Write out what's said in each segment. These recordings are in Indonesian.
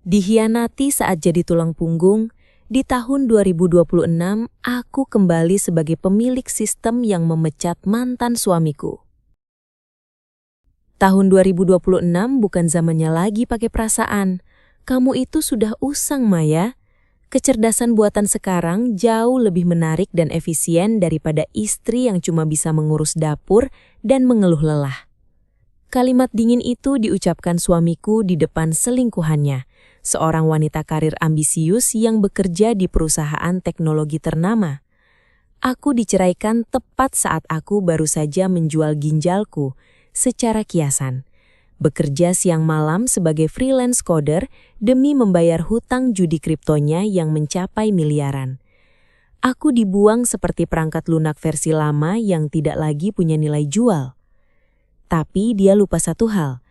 Dikhianati saat jadi tulang punggung, di tahun 2026 aku kembali sebagai pemilik sistem yang memecat mantan suamiku. Tahun 2026 bukan zamannya lagi pakai perasaan. Kamu itu sudah usang, Maya. Kecerdasan buatan sekarang jauh lebih menarik dan efisien daripada istri yang cuma bisa mengurus dapur dan mengeluh lelah. Kalimat dingin itu diucapkan suamiku di depan selingkuhannya, seorang wanita karir ambisius yang bekerja di perusahaan teknologi ternama. Aku diceraikan tepat saat aku baru saja menjual ginjalku secara kiasan, bekerja siang malam sebagai freelance coder demi membayar hutang judi kriptonya yang mencapai miliaran. Aku dibuang seperti perangkat lunak versi lama yang tidak lagi punya nilai jual. Tapi dia lupa satu hal.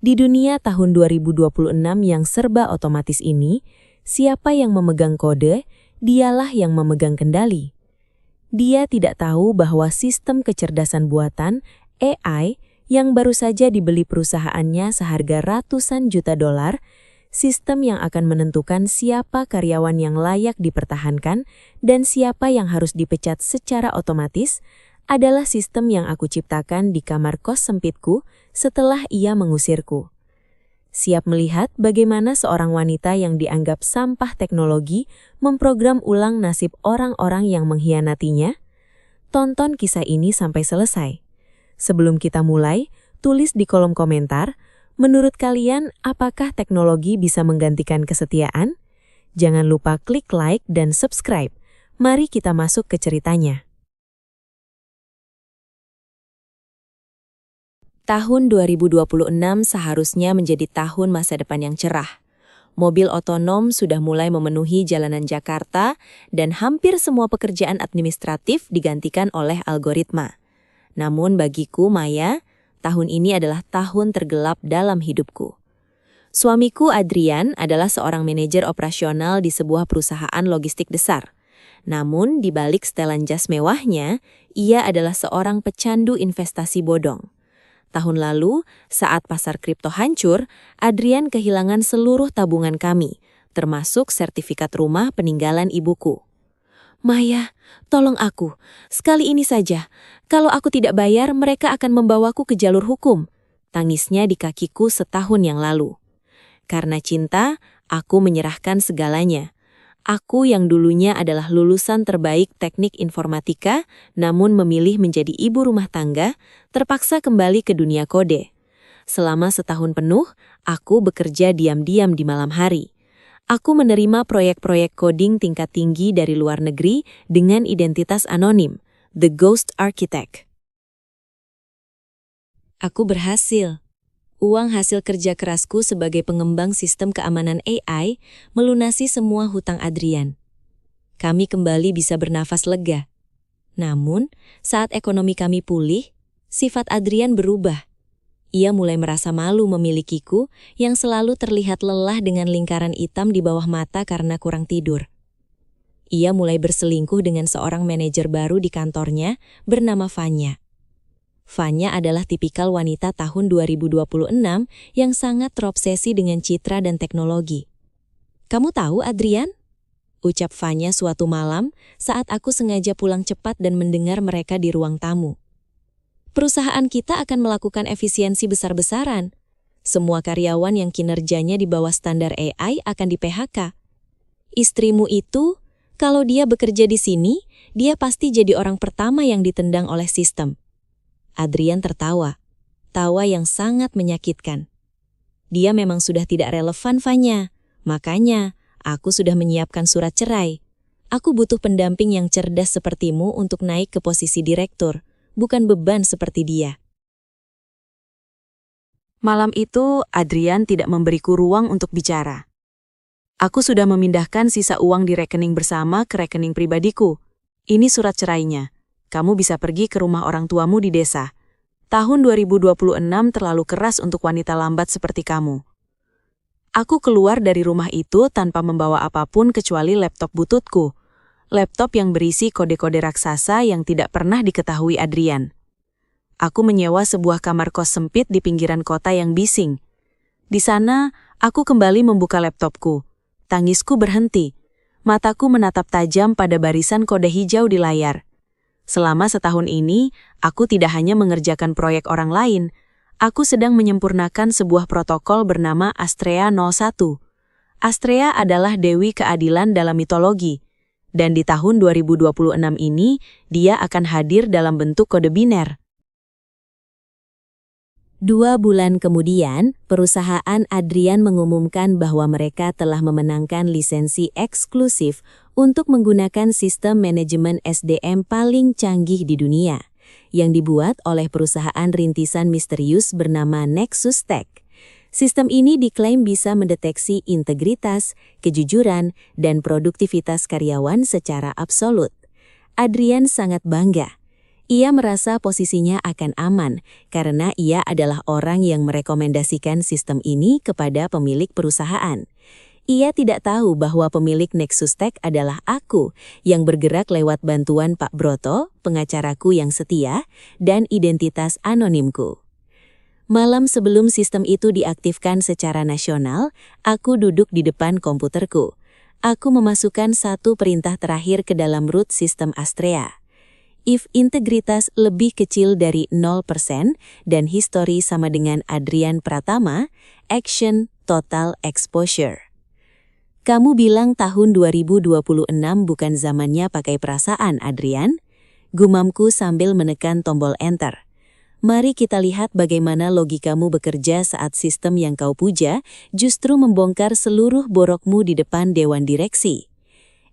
Di dunia tahun 2026 yang serba otomatis ini, siapa yang memegang kode, dialah yang memegang kendali. Dia tidak tahu bahwa sistem kecerdasan buatan, AI, yang baru saja dibeli perusahaannya seharga ratusan juta dolar, sistem yang akan menentukan siapa karyawan yang layak dipertahankan dan siapa yang harus dipecat secara otomatis, adalah sistem yang aku ciptakan di kamar kos sempitku setelah ia mengusirku. Siap melihat bagaimana seorang wanita yang dianggap sampah teknologi memprogram ulang nasib orang-orang yang mengkhianatinya? Tonton kisah ini sampai selesai. Sebelum kita mulai, tulis di kolom komentar, menurut kalian apakah teknologi bisa menggantikan kesetiaan? Jangan lupa klik like dan subscribe. Mari kita masuk ke ceritanya. Tahun 2026 seharusnya menjadi tahun masa depan yang cerah. Mobil otonom sudah mulai memenuhi jalanan Jakarta dan hampir semua pekerjaan administratif digantikan oleh algoritma. Namun bagiku, Maya, tahun ini adalah tahun tergelap dalam hidupku. Suamiku Adrian adalah seorang manajer operasional di sebuah perusahaan logistik besar. Namun di balik setelan jas mewahnya, ia adalah seorang pecandu investasi bodong. Tahun lalu, saat pasar kripto hancur, Adrian kehilangan seluruh tabungan kami, termasuk sertifikat rumah peninggalan ibuku. Maya, tolong aku. Sekali ini saja. Kalau aku tidak bayar, mereka akan membawaku ke jalur hukum. Tangisnya di kakiku setahun yang lalu. Karena cinta, aku menyerahkan segalanya. Aku yang dulunya adalah lulusan terbaik teknik informatika, namun memilih menjadi ibu rumah tangga, terpaksa kembali ke dunia kode. Selama setahun penuh, aku bekerja diam-diam di malam hari. Aku menerima proyek-proyek coding tingkat tinggi dari luar negeri dengan identitas anonim, The Ghost Architect. Aku berhasil. Uang hasil kerja kerasku sebagai pengembang sistem keamanan AI melunasi semua hutang Adrian. Kami kembali bisa bernafas lega. Namun, saat ekonomi kami pulih, sifat Adrian berubah. Ia mulai merasa malu memilikiku yang selalu terlihat lelah dengan lingkaran hitam di bawah mata karena kurang tidur. Ia mulai berselingkuh dengan seorang manajer baru di kantornya bernama Vanya. Vanya adalah tipikal wanita tahun 2026 yang sangat terobsesi dengan citra dan teknologi. "Kamu tahu, Adrian?" ucap Vanya suatu malam saat aku sengaja pulang cepat dan mendengar mereka di ruang tamu. "Perusahaan kita akan melakukan efisiensi besar-besaran. Semua karyawan yang kinerjanya di bawah standar AI akan di-PHK. Istrimu itu, kalau dia bekerja di sini, dia pasti jadi orang pertama yang ditendang oleh sistem." Adrian tertawa, tawa yang sangat menyakitkan. Dia memang sudah tidak relevan, Vanya. Makanya, aku sudah menyiapkan surat cerai. Aku butuh pendamping yang cerdas sepertimu untuk naik ke posisi direktur. Bukan beban seperti dia. Malam itu, Adrian tidak memberiku ruang untuk bicara. Aku sudah memindahkan sisa uang di rekening bersama ke rekening pribadiku. Ini surat cerainya. Kamu bisa pergi ke rumah orang tuamu di desa. Tahun 2026 terlalu keras untuk wanita lambat seperti kamu. Aku keluar dari rumah itu tanpa membawa apapun kecuali laptop bututku. Laptop yang berisi kode-kode raksasa yang tidak pernah diketahui Adrian. Aku menyewa sebuah kamar kos sempit di pinggiran kota yang bising. Di sana, Aku kembali membuka laptopku. Tangisku berhenti. Mataku menatap tajam pada barisan kode hijau di layar. Selama setahun ini, aku tidak hanya mengerjakan proyek orang lain. Aku sedang menyempurnakan sebuah protokol bernama Astrea 01. Astrea adalah dewi keadilan dalam mitologi. Dan di tahun 2026 ini, dia akan hadir dalam bentuk kode biner. 2 bulan kemudian, perusahaan Adrian mengumumkan bahwa mereka telah memenangkan lisensi eksklusif untuk menggunakan sistem manajemen SDM paling canggih di dunia, yang dibuat oleh perusahaan rintisan misterius bernama Nexus Tech. Sistem ini diklaim bisa mendeteksi integritas, kejujuran, dan produktivitas karyawan secara absolut. Adrian sangat bangga. Ia merasa posisinya akan aman karena ia adalah orang yang merekomendasikan sistem ini kepada pemilik perusahaan. Ia tidak tahu bahwa pemilik Nexus Tech adalah aku yang bergerak lewat bantuan Pak Broto, pengacaraku yang setia, dan identitas anonimku. Malam sebelum sistem itu diaktifkan secara nasional, aku duduk di depan komputerku. Aku memasukkan satu perintah terakhir ke dalam root sistem Astrea. If integritas lebih kecil dari 0% dan histori sama dengan Adrian Pratama, action total exposure. Kamu bilang tahun 2026 bukan zamannya pakai perasaan, Adrian? Gumamku sambil menekan tombol enter. Mari kita lihat bagaimana logikamu bekerja saat sistem yang kau puja justru membongkar seluruh borokmu di depan dewan direksi.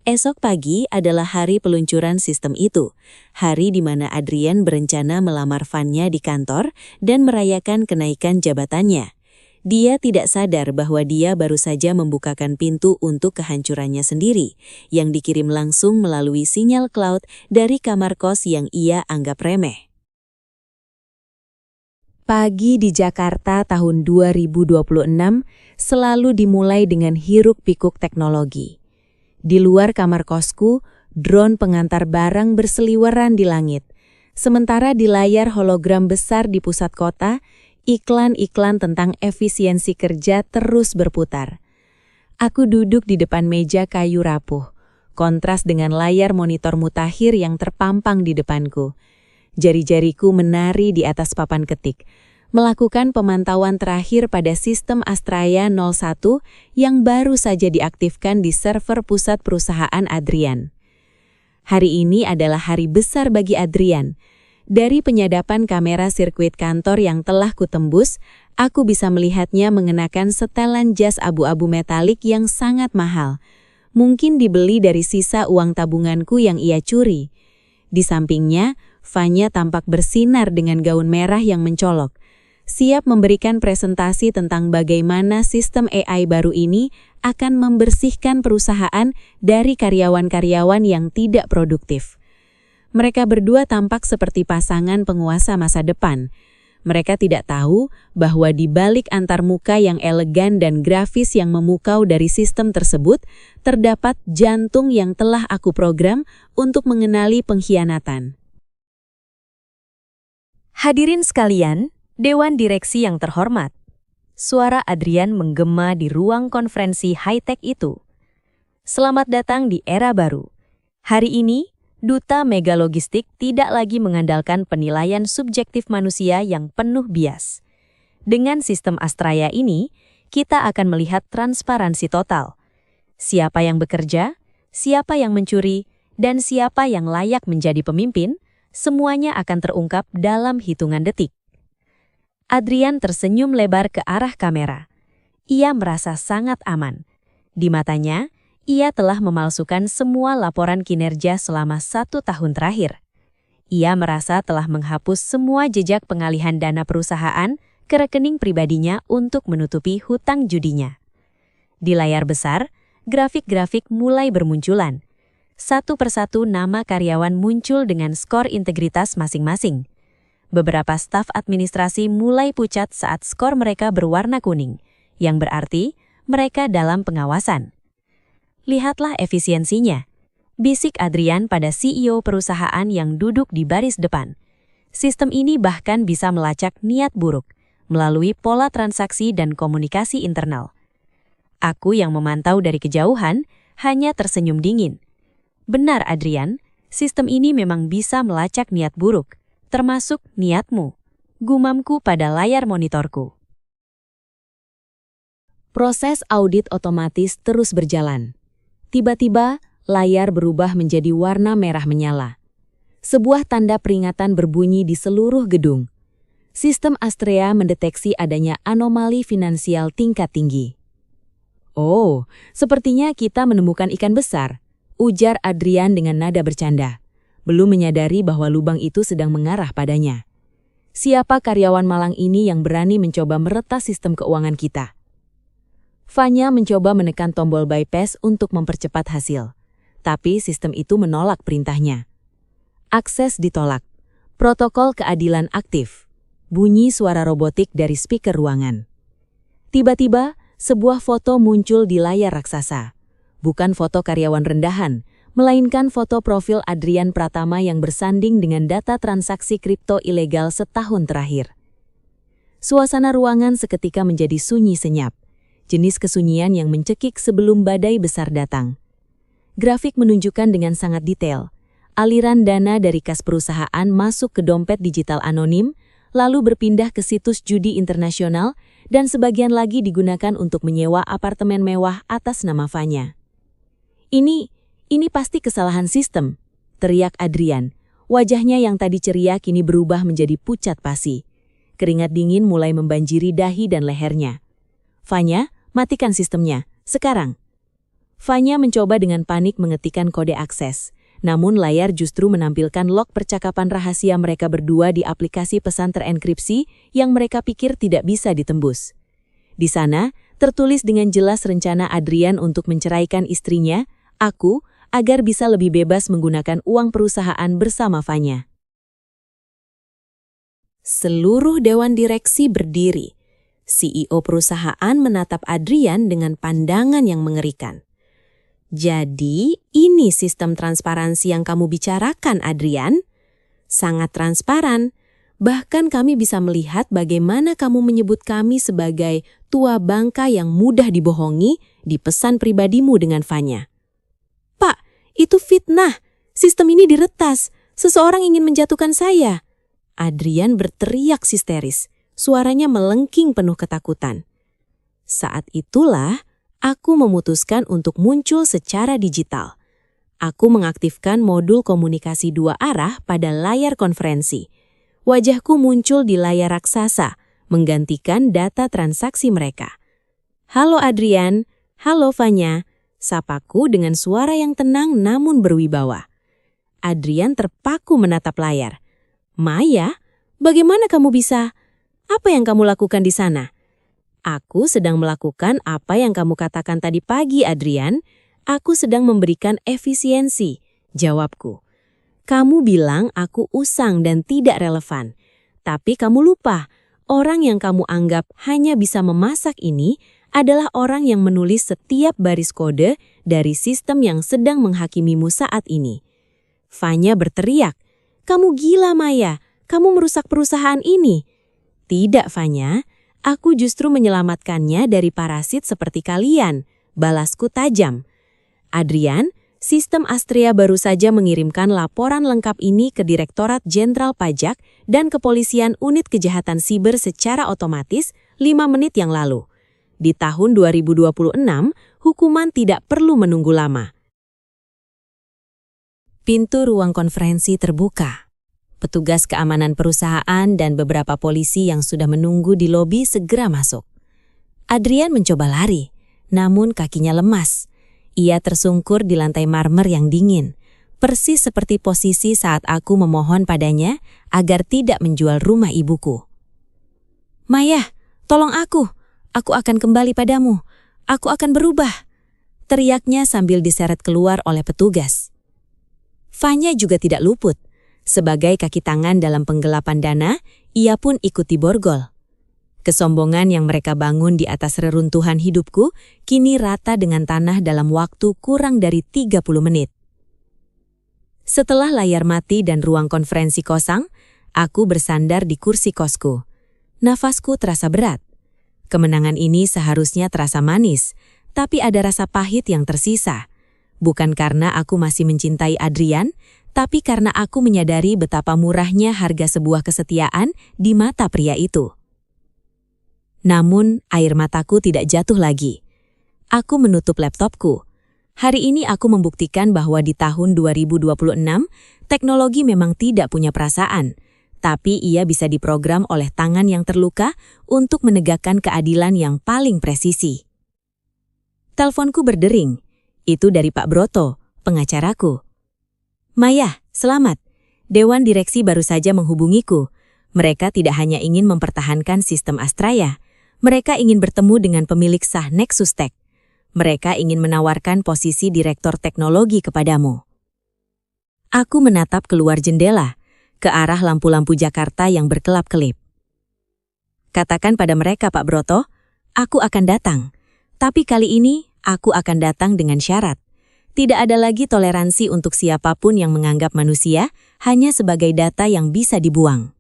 Esok pagi adalah hari peluncuran sistem itu, hari di mana Adrian berencana melamar Vanya di kantor dan merayakan kenaikan jabatannya. Dia tidak sadar bahwa dia baru saja membukakan pintu untuk kehancurannya sendiri, yang dikirim langsung melalui sinyal cloud dari kamar kos yang ia anggap remeh. Pagi di Jakarta tahun 2026 selalu dimulai dengan hiruk-pikuk teknologi. Di luar kamar kosku, drone pengantar barang berseliweran di langit. Sementara di layar hologram besar di pusat kota, iklan-iklan tentang efisiensi kerja terus berputar. Aku duduk di depan meja kayu rapuh, kontras dengan layar monitor mutakhir yang terpampang di depanku. Jari-jariku menari di atas papan ketik, melakukan pemantauan terakhir pada sistem Astrea 01 yang baru saja diaktifkan di server pusat perusahaan Adrian. Hari ini adalah hari besar bagi Adrian. Dari penyadapan kamera sirkuit kantor yang telah kutembus, aku bisa melihatnya mengenakan setelan jas abu-abu metalik yang sangat mahal. Mungkin dibeli dari sisa uang tabunganku yang ia curi. Di sampingnya, Vanya tampak bersinar dengan gaun merah yang mencolok, siap memberikan presentasi tentang bagaimana sistem AI baru ini akan membersihkan perusahaan dari karyawan-karyawan yang tidak produktif. Mereka berdua tampak seperti pasangan penguasa masa depan. Mereka tidak tahu bahwa di balik antarmuka yang elegan dan grafis yang memukau dari sistem tersebut, terdapat jantung yang telah aku program untuk mengenali pengkhianatan. Hadirin sekalian, Dewan Direksi yang terhormat. Suara Adrian menggema di ruang konferensi high-tech itu. Selamat datang di era baru. Hari ini, Duta Mega Logistik tidak lagi mengandalkan penilaian subjektif manusia yang penuh bias. Dengan sistem Astrea ini, kita akan melihat transparansi total. Siapa yang bekerja, siapa yang mencuri, dan siapa yang layak menjadi pemimpin, semuanya akan terungkap dalam hitungan detik. Adrian tersenyum lebar ke arah kamera. Ia merasa sangat aman. Di matanya, ia telah memalsukan semua laporan kinerja selama 1 tahun terakhir. Ia merasa telah menghapus semua jejak pengalihan dana perusahaan ke rekening pribadinya untuk menutupi hutang judinya. Di layar besar, grafik-grafik mulai bermunculan. Satu persatu nama karyawan muncul dengan skor integritas masing-masing. Beberapa staf administrasi mulai pucat saat skor mereka berwarna kuning, yang berarti mereka dalam pengawasan. Lihatlah efisiensinya, bisik Adrian pada CEO perusahaan yang duduk di baris depan. Sistem ini bahkan bisa melacak niat buruk melalui pola transaksi dan komunikasi internal. Aku yang memantau dari kejauhan hanya tersenyum dingin. Benar, Adrian, sistem ini memang bisa melacak niat buruk, termasuk niatmu. Gumamku pada layar monitorku. Proses audit otomatis terus berjalan. Tiba-tiba, layar berubah menjadi warna merah menyala. Sebuah tanda peringatan berbunyi di seluruh gedung. Sistem Astrea mendeteksi adanya anomali finansial tingkat tinggi. "Oh, sepertinya kita menemukan ikan besar," ujar Adrian dengan nada bercanda, belum menyadari bahwa lubang itu sedang mengarah padanya. Siapa karyawan malang ini yang berani mencoba meretas sistem keuangan kita? Fanya mencoba menekan tombol bypass untuk mempercepat hasil, tapi sistem itu menolak perintahnya. Akses ditolak. Protokol keadilan aktif. Bunyi suara robotik dari speaker ruangan. Tiba-tiba, sebuah foto muncul di layar raksasa. Bukan foto karyawan rendahan, melainkan foto profil Adrian Pratama yang bersanding dengan data transaksi kripto ilegal setahun terakhir. Suasana ruangan seketika menjadi sunyi senyap, jenis kesunyian yang mencekik sebelum badai besar datang. Grafik menunjukkan dengan sangat detail, aliran dana dari kas perusahaan masuk ke dompet digital anonim, lalu berpindah ke situs judi internasional, dan sebagian lagi digunakan untuk menyewa apartemen mewah atas nama Fanya. Ini pasti kesalahan sistem, teriak Adrian. Wajahnya yang tadi ceria kini berubah menjadi pucat pasi. Keringat dingin mulai membanjiri dahi dan lehernya. "Fanya, matikan sistemnya, sekarang." Fanya mencoba dengan panik mengetikkan kode akses. Namun layar justru menampilkan log percakapan rahasia mereka berdua di aplikasi pesan terenkripsi yang mereka pikir tidak bisa ditembus. Di sana, tertulis dengan jelas rencana Adrian untuk menceraikan istrinya, aku, agar bisa lebih bebas menggunakan uang perusahaan bersama Fanya. Seluruh dewan direksi berdiri. CEO perusahaan menatap Adrian dengan pandangan yang mengerikan. "Jadi, ini sistem transparansi yang kamu bicarakan, Adrian? Sangat transparan. Bahkan kami bisa melihat bagaimana kamu menyebut kami sebagai tua bangka yang mudah dibohongi di pesan pribadimu dengan Fanya." "Pak, itu fitnah. Sistem ini diretas. Seseorang ingin menjatuhkan saya." Adrian berteriak histeris. Suaranya melengking penuh ketakutan. Saat itulah aku memutuskan untuk muncul secara digital. Aku mengaktifkan modul komunikasi dua arah pada layar konferensi. Wajahku muncul di layar raksasa, menggantikan data transaksi mereka. "Halo Adrian, halo Fanya," sapaku dengan suara yang tenang namun berwibawa. Adrian terpaku menatap layar. "Maya, bagaimana kamu bisa? Apa yang kamu lakukan di sana?" "Aku sedang melakukan apa yang kamu katakan tadi pagi, Adrian. Aku sedang memberikan efisiensi," jawabku. "Kamu bilang aku usang dan tidak relevan. Tapi kamu lupa, orang yang kamu anggap hanya bisa memasak ini adalah orang yang menulis setiap baris kode dari sistem yang sedang menghakimimu saat ini." Fanya berteriak, "Kamu gila, Maya. Kamu merusak perusahaan ini." "Tidak, Fanya. Aku justru menyelamatkannya dari parasit seperti kalian," balasku tajam. "Adrian, sistem Astrea baru saja mengirimkan laporan lengkap ini ke Direktorat Jenderal Pajak dan Kepolisian Unit Kejahatan Siber secara otomatis 5 menit yang lalu. Di tahun 2026, hukuman tidak perlu menunggu lama." Pintu ruang konferensi terbuka. Petugas keamanan perusahaan dan beberapa polisi yang sudah menunggu di lobi segera masuk. Adrian mencoba lari, namun kakinya lemas. Ia tersungkur di lantai marmer yang dingin, persis seperti posisi saat aku memohon padanya agar tidak menjual rumah ibuku. "Maya, tolong aku. Aku akan kembali padamu. Aku akan berubah," teriaknya sambil diseret keluar oleh petugas. Fanya juga tidak luput. Sebagai kaki tangan dalam penggelapan dana, ia pun ikut diborgol. Kesombongan yang mereka bangun di atas reruntuhan hidupku kini rata dengan tanah dalam waktu kurang dari 30 menit. Setelah layar mati dan ruang konferensi kosong, aku bersandar di kursi kosku. Nafasku terasa berat. Kemenangan ini seharusnya terasa manis, tapi ada rasa pahit yang tersisa. Bukan karena aku masih mencintai Adrian, tapi karena aku menyadari betapa murahnya harga sebuah kesetiaan di mata pria itu. Namun, air mataku tidak jatuh lagi. Aku menutup laptopku. Hari ini aku membuktikan bahwa di tahun 2026, teknologi memang tidak punya perasaan, tapi ia bisa diprogram oleh tangan yang terluka untuk menegakkan keadilan yang paling presisi. Teleponku berdering. Itu dari Pak Broto, pengacaraku. "Maya, selamat. Dewan Direksi baru saja menghubungiku. Mereka tidak hanya ingin mempertahankan sistem Astraya, mereka ingin bertemu dengan pemilik sah Nexus Tech. Mereka ingin menawarkan posisi Direktur Teknologi kepadamu." Aku menatap keluar jendela, ke arah lampu-lampu Jakarta yang berkelap-kelip. "Katakan pada mereka, Pak Broto, aku akan datang. Tapi kali ini, aku akan datang dengan syarat. Tidak ada lagi toleransi untuk siapapun yang menganggap manusia hanya sebagai data yang bisa dibuang."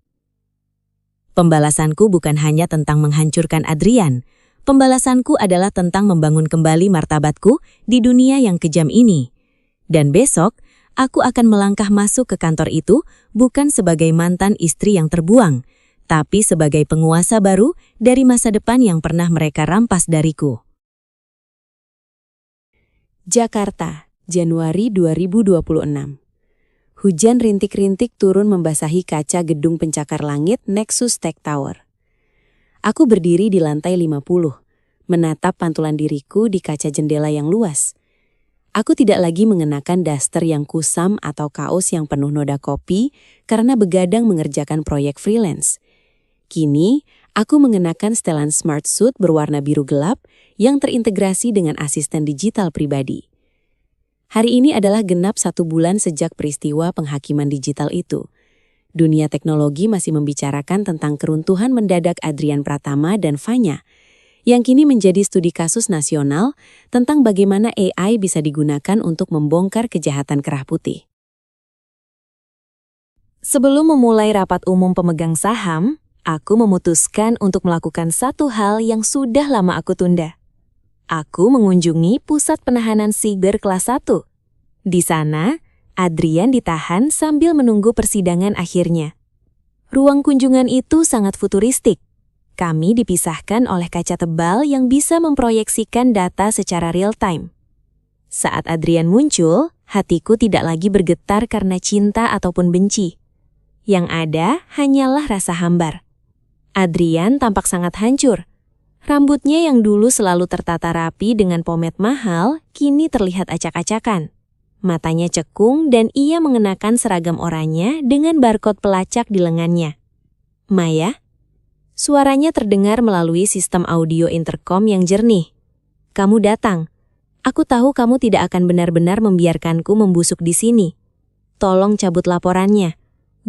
Pembalasanku bukan hanya tentang menghancurkan Adrian. Pembalasanku adalah tentang membangun kembali martabatku di dunia yang kejam ini. Dan besok, aku akan melangkah masuk ke kantor itu bukan sebagai mantan istri yang terbuang, tapi sebagai penguasa baru dari masa depan yang pernah mereka rampas dariku. Jakarta, Januari 2026. Hujan rintik-rintik turun membasahi kaca gedung pencakar langit Nexus Tech Tower. Aku berdiri di lantai 50, menatap pantulan diriku di kaca jendela yang luas. Aku tidak lagi mengenakan daster yang kusam atau kaos yang penuh noda kopi karena begadang mengerjakan proyek freelance. Kini, aku mengenakan setelan smart suit berwarna biru gelap yang terintegrasi dengan asisten digital pribadi. Hari ini adalah genap 1 bulan sejak peristiwa penghakiman digital itu. Dunia teknologi masih membicarakan tentang keruntuhan mendadak Adrian Pratama dan Vanya, yang kini menjadi studi kasus nasional tentang bagaimana AI bisa digunakan untuk membongkar kejahatan kerah putih. Sebelum memulai rapat umum pemegang saham, aku memutuskan untuk melakukan satu hal yang sudah lama aku tunda. Aku mengunjungi pusat penahanan siber kelas 1. Di sana, Adrian ditahan sambil menunggu persidangan akhirnya. Ruang kunjungan itu sangat futuristik. Kami dipisahkan oleh kaca tebal yang bisa memproyeksikan data secara real-time. Saat Adrian muncul, hatiku tidak lagi bergetar karena cinta ataupun benci. Yang ada hanyalah rasa hambar. Adrian tampak sangat hancur. Rambutnya yang dulu selalu tertata rapi dengan pomade mahal, kini terlihat acak-acakan. Matanya cekung dan ia mengenakan seragam oranye dengan barcode pelacak di lengannya. "Maya?" Suaranya terdengar melalui sistem audio intercom yang jernih. "Kamu datang. Aku tahu kamu tidak akan benar-benar membiarkanku membusuk di sini. Tolong cabut laporannya.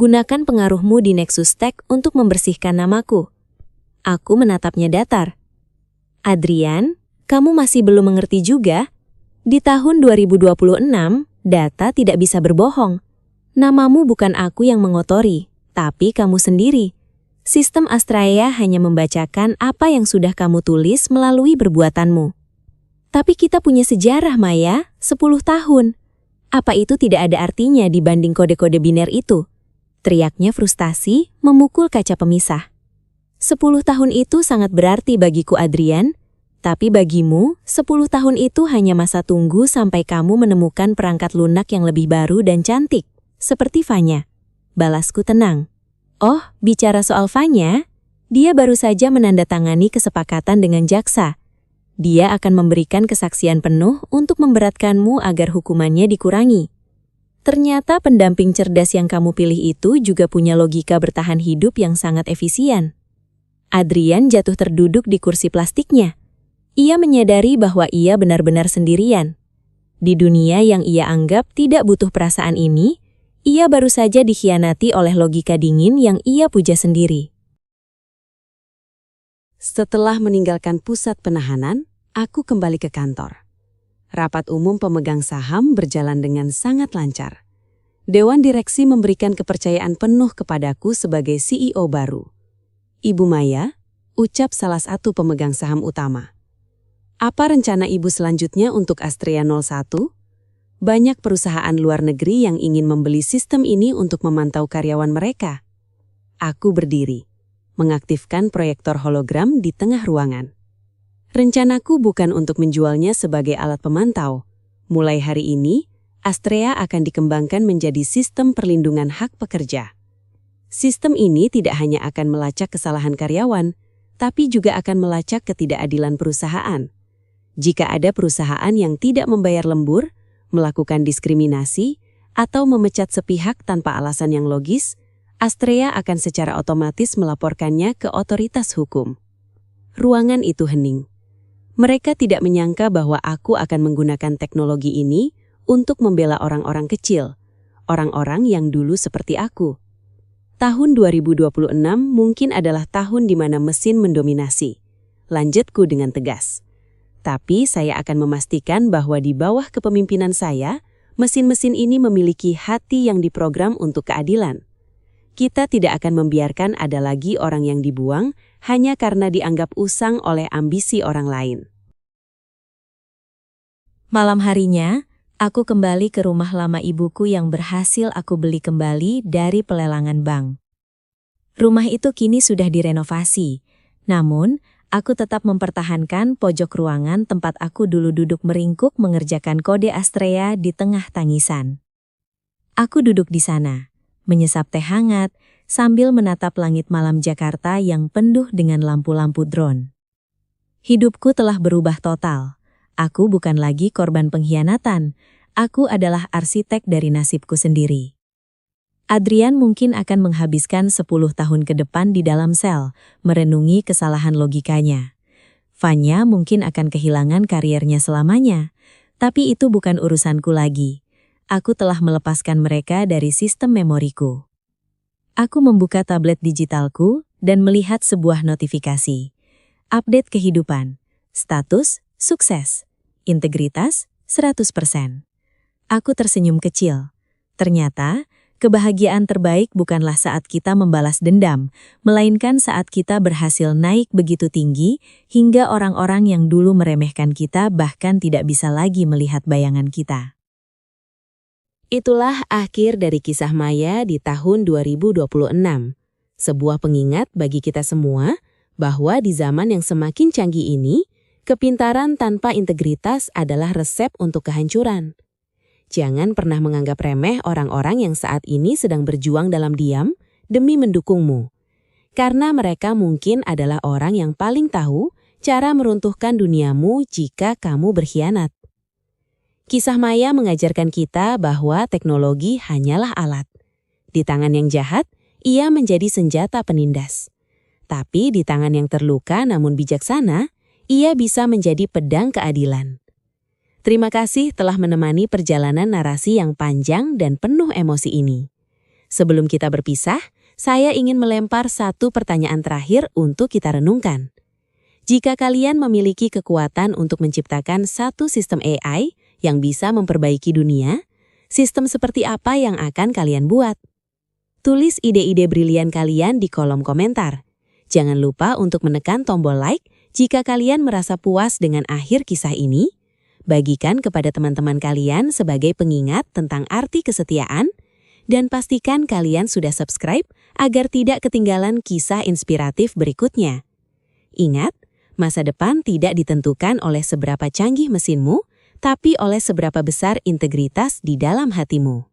Gunakan pengaruhmu di Nexus Tech untuk membersihkan namaku." Aku menatapnya datar. "Adrian, kamu masih belum mengerti juga? Di tahun 2026, data tidak bisa berbohong. Namamu bukan aku yang mengotori, tapi kamu sendiri. Sistem Astraya hanya membacakan apa yang sudah kamu tulis melalui perbuatanmu. Tapi kita punya sejarah, Maya, 10 tahun. Apa itu tidak ada artinya dibanding kode-kode biner itu?" Teriaknya frustasi memukul kaca pemisah. 10 tahun itu sangat berarti bagiku, Adrian. Tapi bagimu, 10 tahun itu hanya masa tunggu sampai kamu menemukan perangkat lunak yang lebih baru dan cantik, seperti Vanya. Balasku tenang. "Oh, bicara soal Vanya, dia baru saja menandatangani kesepakatan dengan jaksa. Dia akan memberikan kesaksian penuh untuk memberatkanmu agar hukumannya dikurangi. Ternyata pendamping cerdas yang kamu pilih itu juga punya logika bertahan hidup yang sangat efisien." Adrian jatuh terduduk di kursi plastiknya. Ia menyadari bahwa ia benar-benar sendirian. Di dunia yang ia anggap tidak butuh perasaan ini, ia baru saja dikhianati oleh logika dingin yang ia puja sendiri. Setelah meninggalkan pusat penahanan, aku kembali ke kantor. Rapat umum pemegang saham berjalan dengan sangat lancar. Dewan direksi memberikan kepercayaan penuh kepadaku sebagai CEO baru. "Ibu Maya," ucap salah satu pemegang saham utama. Apa rencana Ibu selanjutnya untuk Astrea 01? Banyak perusahaan luar negeri yang ingin membeli sistem ini untuk memantau karyawan mereka. Aku berdiri, mengaktifkan proyektor hologram di tengah ruangan. Rencanaku bukan untuk menjualnya sebagai alat pemantau. Mulai hari ini, Astrea akan dikembangkan menjadi sistem perlindungan hak pekerja. Sistem ini tidak hanya akan melacak kesalahan karyawan, tapi juga akan melacak ketidakadilan perusahaan. Jika ada perusahaan yang tidak membayar lembur, melakukan diskriminasi, atau memecat sepihak tanpa alasan yang logis, Astrea akan secara otomatis melaporkannya ke otoritas hukum. Ruangan itu hening. Mereka tidak menyangka bahwa aku akan menggunakan teknologi ini untuk membela orang-orang kecil, orang-orang yang dulu seperti aku. Tahun 2026 mungkin adalah tahun di mana mesin mendominasi. Lanjutku dengan tegas. Tapi saya akan memastikan bahwa di bawah kepemimpinan saya, mesin-mesin ini memiliki hati yang diprogram untuk keadilan. Kita tidak akan membiarkan ada lagi orang yang dibuang hanya karena dianggap usang oleh ambisi orang lain. Malam harinya, aku kembali ke rumah lama ibuku yang berhasil aku beli kembali dari pelelangan bank. Rumah itu kini sudah direnovasi, namun aku tetap mempertahankan pojok ruangan tempat aku dulu duduk meringkuk mengerjakan kode Astrea di tengah tangisan. Aku duduk di sana, menyesap teh hangat sambil menatap langit malam Jakarta yang penuh dengan lampu-lampu drone. Hidupku telah berubah total. Aku bukan lagi korban pengkhianatan. Aku adalah arsitek dari nasibku sendiri. Adrian mungkin akan menghabiskan 10 tahun ke depan di dalam sel, merenungi kesalahan logikanya. Vanya mungkin akan kehilangan kariernya selamanya, tapi itu bukan urusanku lagi. Aku telah melepaskan mereka dari sistem memoriku. Aku membuka tablet digitalku dan melihat sebuah notifikasi. Update kehidupan. Status, sukses. Integritas, 100%. Aku tersenyum kecil. Ternyata, kebahagiaan terbaik bukanlah saat kita membalas dendam, melainkan saat kita berhasil naik begitu tinggi hingga orang-orang yang dulu meremehkan kita bahkan tidak bisa lagi melihat bayangan kita. Itulah akhir dari kisah Maya di tahun 2026. Sebuah pengingat bagi kita semua bahwa di zaman yang semakin canggih ini, kepintaran tanpa integritas adalah resep untuk kehancuran. Jangan pernah menganggap remeh orang-orang yang saat ini sedang berjuang dalam diam demi mendukungmu. Karena mereka mungkin adalah orang yang paling tahu cara meruntuhkan duniamu jika kamu berkhianat. Kisah Maya mengajarkan kita bahwa teknologi hanyalah alat. Di tangan yang jahat, ia menjadi senjata penindas. Tapi di tangan yang terluka namun bijaksana, ia bisa menjadi pedang keadilan. Terima kasih telah menemani perjalanan narasi yang panjang dan penuh emosi ini. Sebelum kita berpisah, saya ingin melempar satu pertanyaan terakhir untuk kita renungkan. Jika kalian memiliki kekuatan untuk menciptakan satu sistem AI yang bisa memperbaiki dunia, sistem seperti apa yang akan kalian buat? Tulis ide-ide brilian kalian di kolom komentar. Jangan lupa untuk menekan tombol like jika kalian merasa puas dengan akhir kisah ini. Bagikan kepada teman-teman kalian sebagai pengingat tentang arti kesetiaan, dan pastikan kalian sudah subscribe agar tidak ketinggalan kisah inspiratif berikutnya. Ingat, masa depan tidak ditentukan oleh seberapa canggih mesinmu, tapi oleh seberapa besar integritas di dalam hatimu.